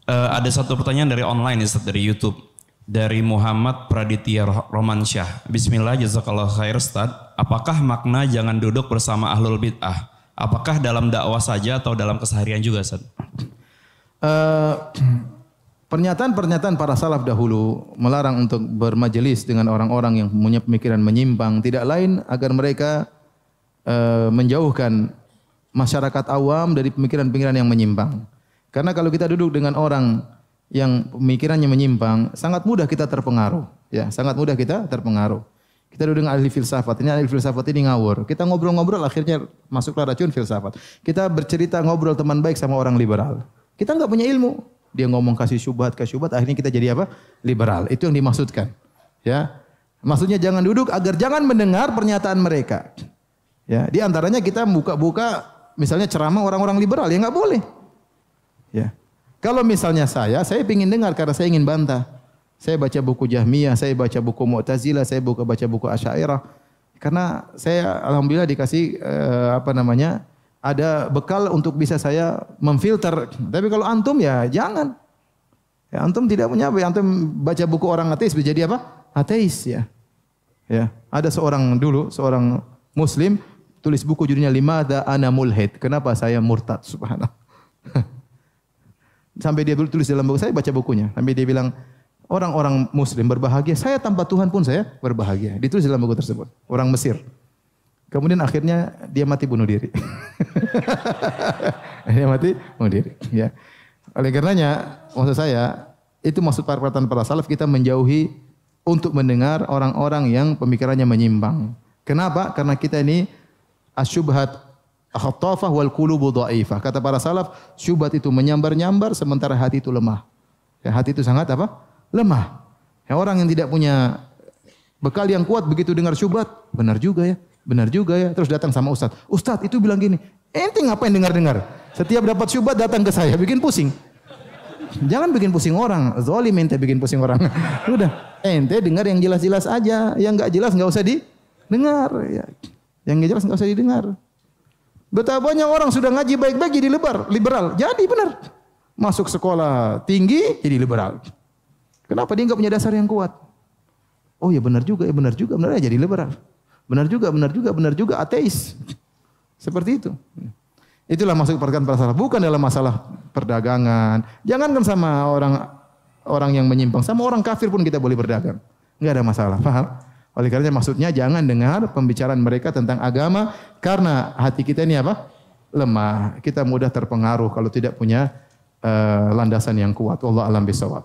Ada satu pertanyaan dari online Ustaz, dari YouTube. Dari Muhammad Praditya Romansyah. Bismillah, jazakallah khair Ustaz. Apakah makna jangan duduk bersama ahlul bid'ah? Apakah dalam dakwah saja atau dalam keseharian juga Ustaz? Pernyataan-pernyataan para salaf dahulu melarang untuk bermajelis dengan orang-orang yang punya pemikiran menyimpang. Tidak lain agar mereka menjauhkan masyarakat awam dari pemikiran-pemikiran yang menyimpang. Karena kalau kita duduk dengan orang yang pemikirannya menyimpang, sangat mudah kita terpengaruh. Ya, sangat mudah kita terpengaruh. Kita duduk dengan ahli filsafat, ini ahli filsafat ini ngawur. Kita ngobrol-ngobrol akhirnya masuklah racun filsafat. Kita bercerita ngobrol teman baik sama orang liberal. Kita enggak punya ilmu. Dia ngomong kasih syubhat, akhirnya kita jadi apa? Liberal. Itu yang dimaksudkan. Ya. Maksudnya jangan duduk agar jangan mendengar pernyataan mereka. Ya, di antaranya kita buka-buka misalnya ceramah orang-orang liberal, ya enggak boleh. Ya. Kalau misalnya saya ingin dengar karena saya ingin bantah. Saya baca buku Jahmiyah, saya baca buku Mu'tazilah, saya baca buku Asy'ariyah. Karena saya alhamdulillah dikasih ada bekal untuk bisa saya memfilter. Tapi kalau antum ya jangan. Ya, antum tidak punya apa? Antum baca buku orang ateis bisa jadi apa? Ateis ya. Ya, ada seorang muslim tulis buku judulnya Limadha Ana Mulhid. Kenapa saya murtad? Subhanallah. Sampai dia tulis dalam buku, saya baca bukunya. Sampai dia bilang, orang-orang muslim berbahagia, saya tanpa Tuhan pun saya berbahagia. Ditulis dalam buku tersebut. Orang Mesir. Kemudian akhirnya dia mati bunuh diri. Dia mati bunuh diri. Ya. Oleh karenanya, maksud saya, itu maksud perkataan para salaf, kita menjauhi untuk mendengar orang-orang yang pemikirannya menyimpang. Kenapa? Karena kita ini asyubhat khattafah wal qulubu dhaifah. Kata para salaf, syubhat itu menyambar-nyambar sementara hati itu lemah. Ya, hati itu sangat apa? Lemah. Ya, orang yang tidak punya bekal yang kuat begitu dengar syubhat, benar juga ya. Benar juga ya. Terus datang sama ustaz. Ustaz itu bilang gini, ente ngapain dengar-dengar? Setiap dapat syubhat datang ke saya, bikin pusing. Jangan bikin pusing orang. Zalim ente bikin pusing orang. Udah, ente dengar yang jelas-jelas aja, yang enggak jelas enggak usah didengar ya. Yang enggak jelas enggak usah didengar. Betapa banyak orang sudah ngaji baik-baik jadi liberal. Jadi benar. Masuk sekolah tinggi jadi liberal. Kenapa dia enggak punya dasar yang kuat? Oh ya benar juga, benar jadi liberal. Benar juga ateis. Seperti itu. Itulah maksud perkataan para salaf, bukan dalam masalah perdagangan. Jangankan sama orang yang menyimpang, sama orang kafir pun kita boleh berdagang. Enggak ada masalah, paham? Oleh karena maksudnya jangan dengar pembicaraan mereka tentang agama karena hati kita ini apa? Lemah. Kita mudah terpengaruh kalau tidak punya landasan yang kuat. Wallahu a'lam bishawab.